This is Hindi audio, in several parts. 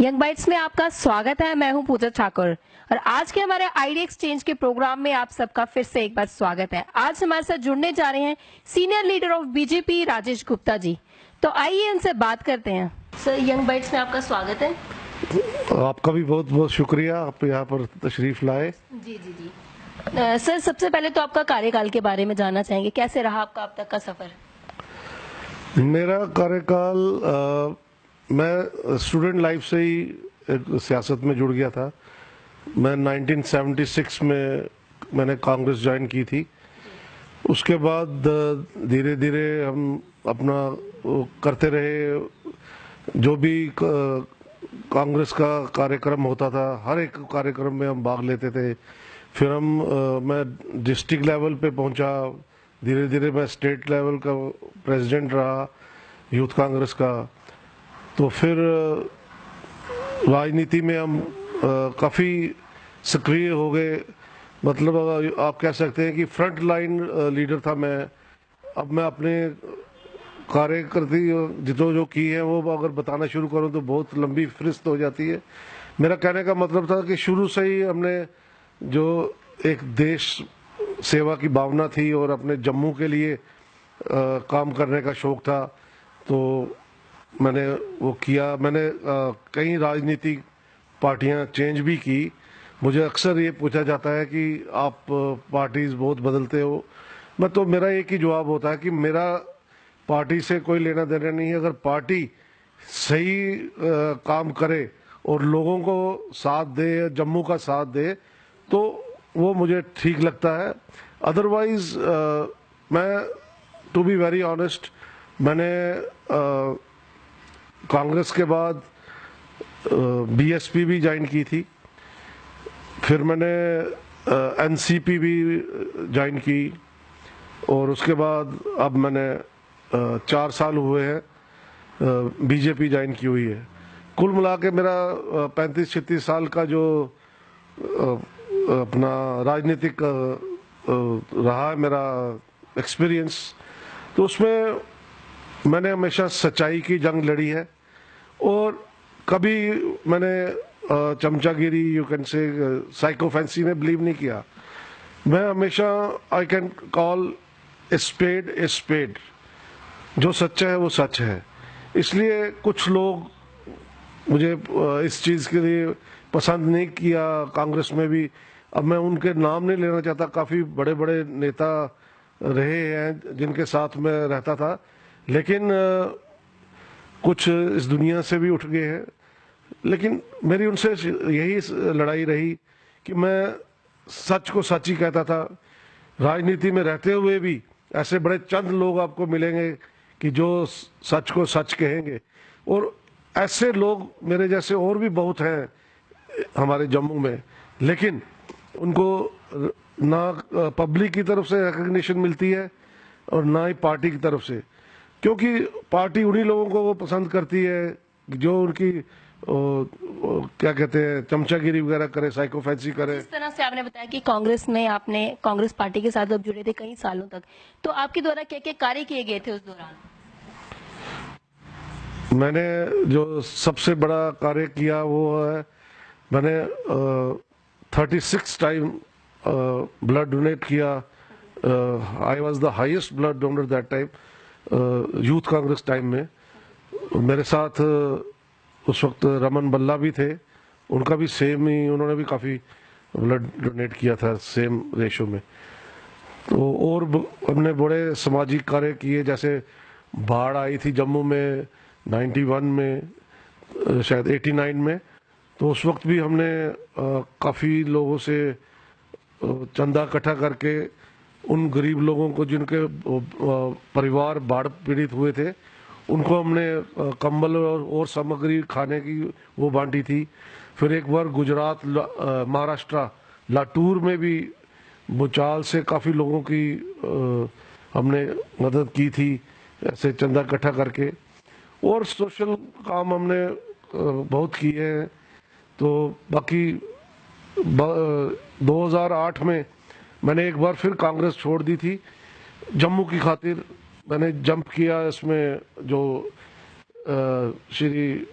यंग बाइट्स में आपका स्वागत है। मैं हूं पूजा ठाकुर और आज के हमारे आइडिया एक्सचेंज के प्रोग्राम में आप सबका फिर से एक बार स्वागत है। आज हमारे साथ जुड़ने जा रहे हैं senior leader of BJP Rajesh Gupta ji. तो आइए उनसे बात करते हैं। सर, यंग बाइट्स में आपका स्वागत है। आपका भी बहुत बहुत शुक्रिया, आप यहाँ पर तशरीफ लाए। जी जी जी। सर, सबसे पहले तो आपका कार्यकाल के बारे में जानना चाहेंगे, कैसे रहा आपका अब तक का सफर? मेरा कार्यकाल मैं स्टूडेंट लाइफ से ही सियासत में जुड़ गया था। मैं 1976 में मैंने कांग्रेस ज्वाइन की थी। उसके बाद धीरे धीरे हम अपना वो करते रहे। जो भी कांग्रेस का कार्यक्रम होता था, हर एक कार्यक्रम में हम भाग लेते थे। फिर मैं डिस्ट्रिक्ट लेवल पे पहुंचा। धीरे धीरे मैं स्टेट लेवल का प्रेसिडेंट रहा यूथ कांग्रेस का। तो फिर राजनीति में हम काफ़ी सक्रिय हो गए। मतलब आप कह सकते हैं कि फ्रंट लाइन लीडर था मैं। अब मैं अपने कार्यकर्ती जो की है वो अगर बताना शुरू करूं तो बहुत लंबी फहरिस्त हो जाती है। मेरा कहने का मतलब था कि शुरू से ही हमने जो एक देश सेवा की भावना थी और अपने जम्मू के लिए काम करने का शौक था, तो मैंने वो किया। मैंने कई राजनीतिक पार्टियां चेंज भी की। मुझे अक्सर ये पूछा जाता है कि आप पार्टीज बहुत बदलते हो। मेरा एक ही जवाब होता है कि मेरा पार्टी से कोई लेना देना नहीं है। अगर पार्टी सही काम करे और लोगों को साथ दे, जम्मू का साथ दे, तो वो मुझे ठीक लगता है। अदरवाइज मैं टू बी वेरी ऑनेस्ट, मैंने कांग्रेस के बाद बीएसपी भी ज्वाइन की थी। फिर मैंने एनसीपी भी ज्वाइन की और उसके बाद अब मैंने 4 साल हुए हैं बीजेपी ज्वाइन की हुई है। कुल मिला के मेरा 35-36 साल का जो अपना राजनीतिक रहा है मेरा एक्सपीरियंस, तो उसमें मैंने हमेशा सच्चाई की जंग लड़ी है और कभी मैंने चमचागिरी, यू कैन से साइकोफेंसी में बिलीव नहीं किया। मैं हमेशा I can call a spade. जो सच्चा है वो सच है। इसलिए कुछ लोग मुझे इस चीज़ के लिए पसंद नहीं किया कांग्रेस में भी। अब मैं उनके नाम नहीं लेना चाहता। काफ़ी बड़े बड़े नेता रहे हैं जिनके साथ मैं रहता था, लेकिन कुछ इस दुनिया से भी उठ गए हैं। लेकिन मेरी उनसे यही लड़ाई रही कि मैं सच को सच ही कहता था। राजनीति में रहते हुए भी ऐसे बड़े चंद लोग आपको मिलेंगे कि जो सच को सच कहेंगे, और ऐसे लोग मेरे जैसे और भी बहुत हैं हमारे जम्मू में। लेकिन उनको ना पब्लिक की तरफ से रिकग्निशन मिलती है और ना ही पार्टी की तरफ से, क्योंकि पार्टी उन्हीं लोगों को वो पसंद करती है जो उनकी क्या कहते हैं, चमचागिरी वगैरह करे, साइकोफेंसी करे। इस तरह से आपने बताया कि कांग्रेस में आपने कांग्रेस पार्टी के साथ आप जुड़े थे कई सालों तक, तो आपके द्वारा क्या क्या कार्य किए गए थे उस दौरान? मैंने जो सबसे बड़ा कार्य किया वो है, मैंने 36 टाइम ब्लड डोनेट किया। I was the highest blood donor that time, youth Congress time में। मेरे साथ उस वक्त रमन बल्ला भी थे, उनका भी सेम ही, उन्होंने भी काफ़ी ब्लड डोनेट किया था सेम रेशो में। तो और हमने बड़े सामाजिक कार्य किए, जैसे बाढ़ आई थी जम्मू में 91 में, शायद 89 में। तो उस वक्त भी हमने काफ़ी लोगों से चंदा इकट्ठा करके उन गरीब लोगों को जिनके परिवार बाढ़ पीड़ित हुए थे, उनको हमने कंबल और सामग्री खाने की वो बांटी थी। फिर एक बार गुजरात, महाराष्ट्र, लातूर में भी भूचाल से काफ़ी लोगों की हमने मदद की थी, ऐसे चंदा इकट्ठा करके। और सोशल काम हमने बहुत किए हैं। तो बाकी 2008 में मैंने एक बार फिर कांग्रेस छोड़ दी थी जम्मू की खातिर। मैंने जंप किया इसमें, जो श्री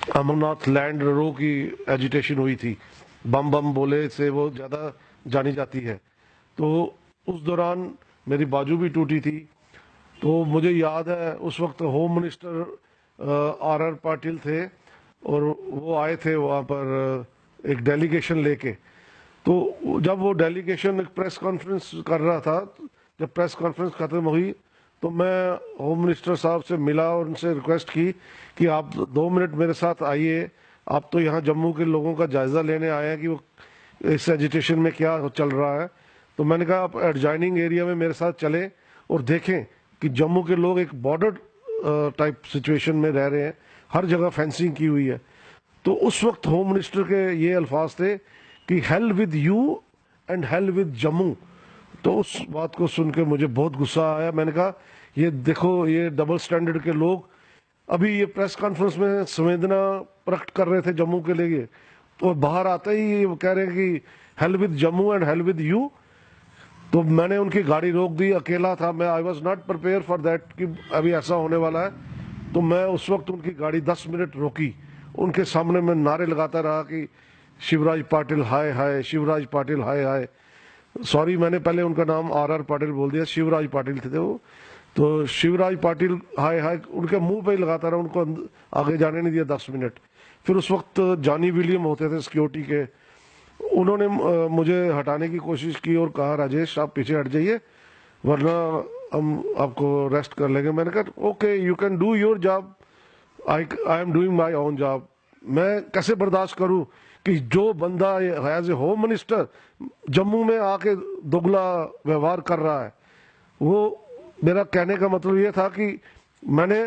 अमरनाथ लैंड रो की एजिटेशन हुई थी, बम बम बोले से वो ज़्यादा जानी जाती है। तो उस दौरान मेरी बाजू भी टूटी थी। तो मुझे याद है उस वक्त होम मिनिस्टर आर पाटिल थे और वो आए थे वहाँ पर एक डेलीगेशन लेके। तो जब वो डेलीगेशन एक प्रेस कॉन्फ्रेंस कर रहा था, जब प्रेस कॉन्फ्रेंस खत्म हुई तो मैं होम मिनिस्टर साहब से मिला और उनसे रिक्वेस्ट की कि आप 2 मिनट मेरे साथ आइए, आप तो यहाँ जम्मू के लोगों का जायज़ा लेने आए हैं कि वो इस एजिटेशन में क्या चल रहा है। तो मैंने कहा आप एडजॉइनिंग एरिया में मेरे साथ चलें और देखें कि जम्मू के लोग एक बॉर्डर टाइप सिचुएशन में रह रहे हैं, हर जगह फेंसिंग की हुई है। तो उस वक्त होम मिनिस्टर के ये अल्फाज थे कि hell with you and hell with Jammu. तो उस बात को सुन के मुझे बहुत गुस्सा आया। मैंने कहा ये देखो, ये डबल स्टैंडर्ड के लोग अभी ये प्रेस कॉन्फ्रेंस में संवेदना प्रकट कर रहे थे जम्मू के लिए, तो बाहर आते ही वो कह रहे हैं कि hell with Jammu and hell with you. तो मैंने उनकी गाड़ी रोक दी, अकेला था मैं, I was not prepare for that कि अभी ऐसा होने वाला है। तो मैं उस वक्त उनकी गाड़ी 10 मिनट रोकी, उनके सामने मैं नारे लगाता रहा कि शिवराज पाटिल हाय हाय, शिवराज पाटिल हाय हाय। सॉरी, मैंने पहले उनका नाम आर पाटिल बोल दिया, शिवराज पाटिल थे वो। तो शिवराज पाटिल हाय हाय उनके मुंह पे ही लगाता रहा, उनको आगे जाने नहीं दिया 10 मिनट। फिर उस वक्त जॉनी विलियम होते थे सिक्योरिटी के, उन्होंने मुझे हटाने की कोशिश की और कहा राजेश आप पीछे हट जाइए वरना हम आपको रेस्ट कर लेंगे। मैंने कहा okay you can do your job, I am doing my own job. मैं कैसे बर्दाश्त करूं कि जो बंदा as a home minister Jammu में आके दोगला व्यवहार कर रहा है। वो मेरा कहने का मतलब ये था कि मैंने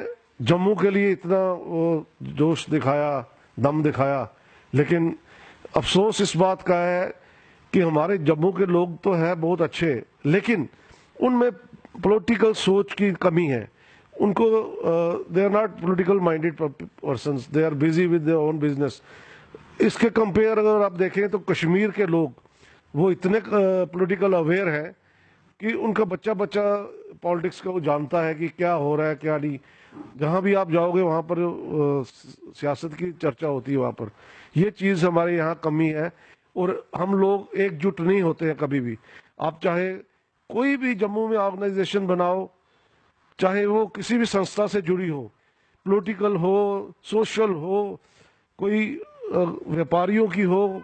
जम्मू के लिए इतना वो जोश दिखाया, दम दिखाया, लेकिन अफसोस इस बात का है कि हमारे जम्मू के लोग तो है बहुत अच्छे, लेकिन उनमें पॉलिटिकल सोच की कमी है। उनको they are not political minded persons, they are busy with their own business. इसके कंपेयर अगर आप देखें तो कश्मीर के लोग वो इतने पॉलिटिकल अवेयर हैं कि उनका बच्चा बच्चा पॉलिटिक्स का वो जानता है कि क्या हो रहा है क्या नहीं। जहाँ भी आप जाओगे वहाँ पर सियासत की चर्चा होती है वहाँ पर। ये चीज़ हमारे यहाँ कमी है और हम लोग एकजुट नहीं होते हैं कभी भी। आप चाहे कोई भी जम्मू में ऑर्गेनाइजेशन बनाओ, चाहे वो किसी भी संस्था से जुड़ी हो, पॉलिटिकल हो, सोशल हो, कोई व्यापारियों की हो,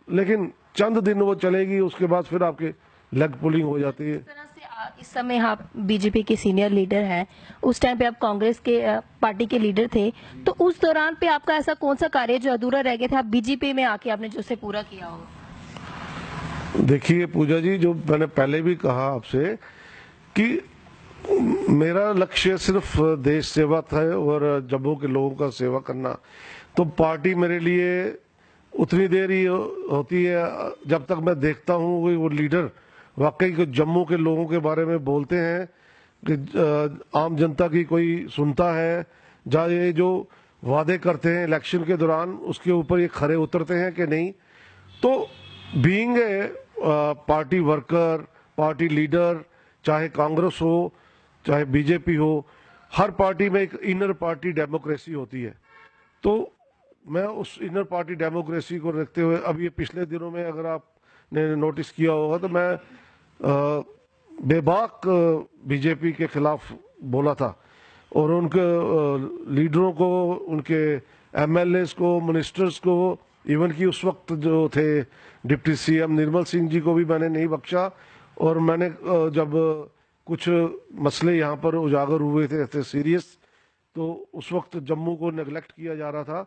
लेकिन चंद दिन वो चलेगी, उसके बाद फिर आपके लेग पुलिंग हो जाती है। इस तरह से इस समय आप बीजेपी के सीनियर लीडर हैं, उस टाइम पे आप कांग्रेस के पार्टी के लीडर थे, तो उस दौरान पे आपका ऐसा कौन सा कार्य जो अधूरा रह गया था, आप बीजेपी में आके आपने जो उसे पूरा किया हो? देखिए पूजा जी, जो मैंने पहले भी कहा आपसे कि मेरा लक्ष्य सिर्फ देश सेवा था और जम्मू के लोगों का सेवा करना। तो पार्टी मेरे लिए उतनी देर ही होती है जब तक मैं देखता हूँ कि वो लीडर वाकई को जम्मू के लोगों के बारे में बोलते हैं कि आम जनता की कोई सुनता है, जहाँ ये जो वादे करते हैं इलेक्शन के दौरान उसके ऊपर ये खरे उतरते हैं कि नहीं। तो being a party worker, party leader, चाहे कांग्रेस हो चाहे बीजेपी हो, हर पार्टी में एक इनर पार्टी डेमोक्रेसी होती है। तो मैं उस इनर पार्टी डेमोक्रेसी को रखते हुए अब ये पिछले दिनों में अगर आपने नोटिस किया होगा तो मैं बेबाक बीजेपी के खिलाफ बोला था और उनके लीडरों को, उनके एमएलएस को, मिनिस्टर्स को, इवन कि उस वक्त जो थे डिप्टी सीएम निर्मल सिंह जी को भी मैंने नहीं बख्शा। और मैंने जब कुछ मसले यहाँ पर उजागर हुए थे ऐसे सीरियस, तो उस वक्त जम्मू को नेग्लेक्ट किया जा रहा था।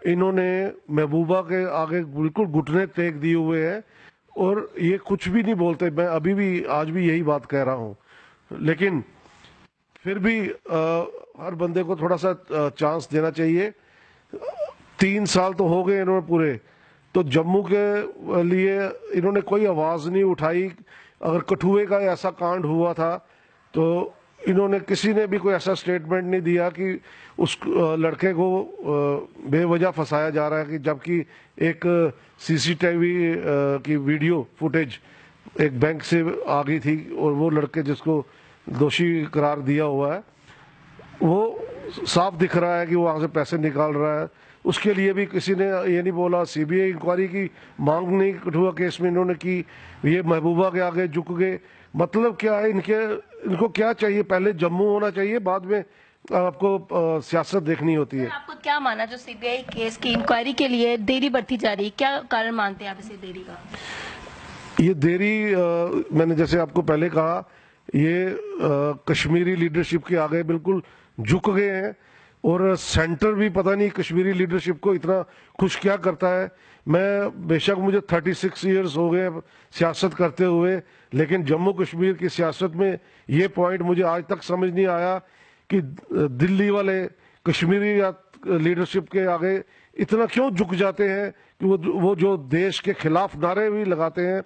इन्होंने महबूबा के आगे बिल्कुल घुटने टेक दिए हुए हैं और ये कुछ भी नहीं बोलते। मैं अभी भी आज भी यही बात कह रहा हूँ, लेकिन फिर भी हर बंदे को थोड़ा सा चांस देना चाहिए। 3 साल तो हो गए इन्होंने पूरे, तो जम्मू के लिए इन्होंने कोई आवाज़ नहीं उठाई। अगर कठुए का ऐसा कांड हुआ था तो इन्होंने, किसी ने भी कोई ऐसा स्टेटमेंट नहीं दिया कि उस लड़के को बेवजह फंसाया जा रहा है, कि जबकि एक सीसीटीवी की वीडियो फुटेज एक बैंक से आ गई थी और वो लड़के जिसको दोषी करार दिया हुआ है वो साफ दिख रहा है कि वो वहाँ से पैसे निकाल रहा है। उसके लिए भी किसी ने ये नहीं बोला। सीबीआई इंक्वायरी की मांग नहीं कठुआ केस में इन्होंने की, ये महबूबा के आगे झुक गए। मतलब क्या है, इनको क्या चाहिए? पहले जम्मू होना चाहिए, बाद में आपको सियासत देखनी होती है। आपको क्या माना जो सीबीआई केस की इंक्वायरी के लिए देरी बढ़ती जा रही है, क्या कारण मानते हैं आप इसे देरी का? ये देरी मैंने जैसे आपको पहले कहा, ये कश्मीरी लीडरशिप के आगे बिल्कुल झुक गए हैं। और सेंटर भी पता नहीं कश्मीरी लीडरशिप को इतना खुश क्या करता है। मैं बेशक मुझे 36 इयर्स हो गए सियासत करते हुए, लेकिन जम्मू कश्मीर की सियासत में ये पॉइंट मुझे आज तक समझ नहीं आया कि दिल्ली वाले कश्मीरी लीडरशिप के आगे इतना क्यों झुक जाते हैं कि वो जो देश के खिलाफ नारे भी लगाते हैं,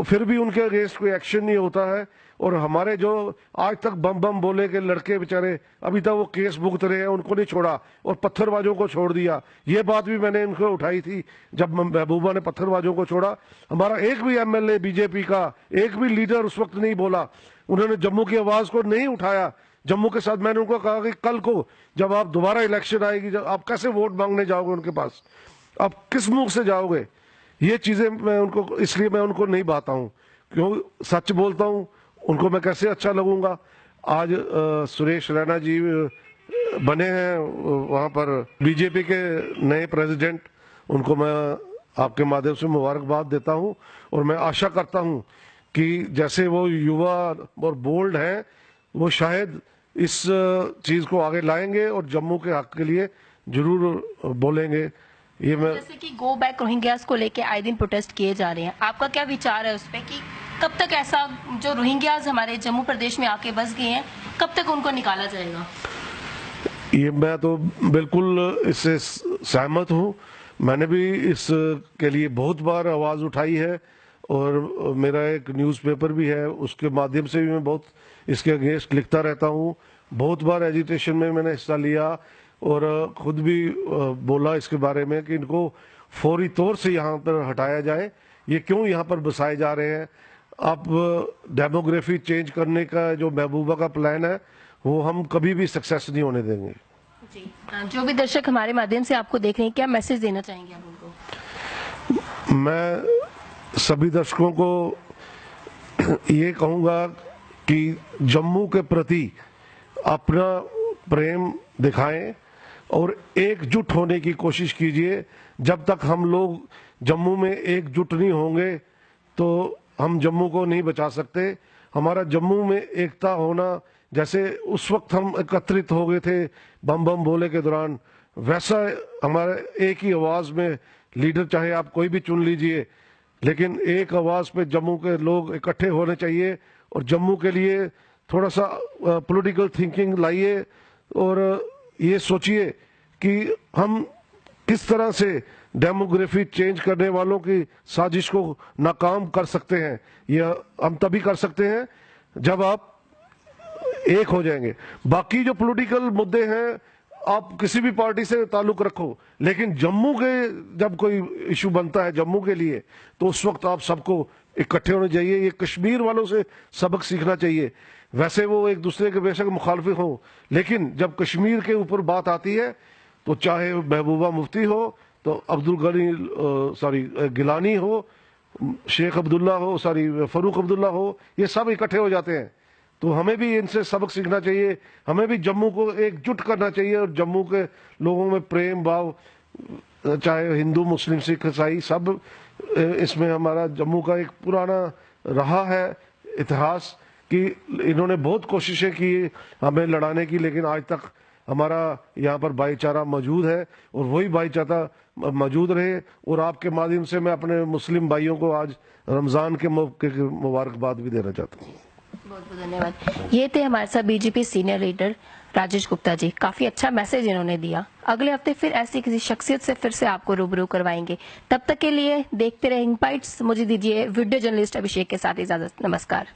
फिर भी उनके अगेंस्ट कोई एक्शन नहीं होता है। और हमारे जो आज तक बम बम बोले के लड़के बेचारे अभी तक वो केस भुगत रहे हैं, उनको नहीं छोड़ा और पत्थरबाजों को छोड़ दिया। ये बात भी मैंने इनको उठाई थी जब महबूबा ने पत्थरबाजों को छोड़ा। हमारा एक भी एमएलए बीजेपी का, एक भी लीडर उस वक्त नहीं बोला, उन्होंने जम्मू की आवाज को नहीं उठाया। जम्मू के साथ मैंने उनको कहा कि कल को जब आप दोबारा इलेक्शन आएगी, जब आप कैसे वोट मांगने जाओगे उनके पास, आप किस मुंह से जाओगे? ये चीजें मैं उनको, इसलिए मैं उनको नहीं बाता हूँ, क्यों सच बोलता हूँ, उनको मैं कैसे अच्छा लगूंगा। आज सुरेश रैना जी बने हैं वहां पर बीजेपी के नए प्रेसिडेंट, उनको मैं आपके माध्यम से मुबारकबाद देता हूं। और मैं आशा करता हूं कि जैसे वो युवा और बोल्ड हैं, वो शायद इस चीज को आगे लाएंगे और जम्मू के हक के लिए जरूर बोलेंगे। ये मैं जैसे कि गो बैक रोहिंग्यास को लेके आए दिन प्रोटेस्ट किए जा रहे हैं, आपका क्या विचार है उस पे कि कब तक ऐसा जो रोहिंग्यास हमारे जम्मू प्रदेश में आके बस गए हैं, कब तक उनको निकाला जाएगा? ये मैं तो बिल्कुल इससे सहमत हूँ। मैंने भी इसके लिए बहुत बार आवाज उठाई है और मेरा एक न्यूज़पेपर भी है, उसके माध्यम से भी मैं बहुत इसके अगेंस्ट लिखता रहता हूँ। बहुत बार एजिटेशन में मैंने हिस्सा लिया और खुद भी बोला इसके बारे में कि इनको फौरी तौर से यहाँ पर हटाया जाए। ये क्यों यहाँ पर बसाए जा रहे हैं? आप डेमोग्राफी चेंज करने का जो महबूबा का प्लान है, वो हम कभी भी सक्सेस नहीं होने देंगे। जी, जो भी दर्शक हमारे माध्यम से आपको देख रहे हैं, क्या मैसेज देना चाहेंगे आप उनको? मैं सभी दर्शकों को ये कहूँगा कि जम्मू के प्रति अपना प्रेम दिखाएं और एकजुट होने की कोशिश कीजिए। जब तक हम लोग जम्मू में एकजुट नहीं होंगे तो हम जम्मू को नहीं बचा सकते। हमारा जम्मू में एकता होना, जैसे उस वक्त हम एकत्रित हो गए थे बम बम बोले के दौरान, वैसा हमारे एक ही आवाज में लीडर चाहे आप कोई भी चुन लीजिए, लेकिन एक आवाज पे जम्मू के लोग इकट्ठे होने चाहिए। और जम्मू के लिए थोड़ा सा पॉलिटिकल थिंकिंग लाइए और ये सोचिए कि हम किस तरह से डेमोग्राफी चेंज करने वालों की साजिश को नाकाम कर सकते हैं। यह हम तभी कर सकते हैं जब आप एक हो जाएंगे। बाकी जो पॉलिटिकल मुद्दे हैं, आप किसी भी पार्टी से ताल्लुक रखो, लेकिन जम्मू के जब कोई इशू बनता है जम्मू के लिए, तो उस वक्त आप सबको इकट्ठे होने चाहिए। ये कश्मीर वालों से सबक सीखना चाहिए। वैसे वो एक दूसरे के बेशक मुखालफी हो, लेकिन जब कश्मीर के ऊपर बात आती है तो चाहे महबूबा मुफ्ती हो, तो अब्दुल गनी गिलानी हो, शेख अब्दुल्ला हो, फरूक अब्दुल्ला हो, ये सब इकट्ठे हो जाते हैं। तो हमें भी इनसे सबक सीखना चाहिए। हमें भी जम्मू को एकजुट करना चाहिए और जम्मू के लोगों में प्रेम भाव, चाहे हिंदू मुस्लिम सिख ईसाई, सब इसमें हमारा जम्मू का एक पुराना रहा है इतिहास कि इन्होंने बहुत कोशिशें की हमें लड़ाने की, लेकिन आज तक हमारा यहाँ पर भाईचारा मौजूद है और वही भाईचारा मौजूद रहे। और आपके माध्यम से मैं अपने मुस्लिम भाइयों को आज रमजान के मौके की मुबारकबाद भी देना चाहता हूँ। बहुत बहुत धन्यवाद। ये थे हमारे साथ BJP senior leader Rajesh Gupta ji. काफी अच्छा मैसेज इन्होंने दिया। अगले हफ्ते फिर ऐसी किसी शख्सियत से फिर से आपको रूबरू करवाएंगे। तब तक के लिए देखते रहें इंपाइट्स। मुझे दीजिए वीडियो जर्नलिस्ट अभिषेक के साथ इजाजत। नमस्कार।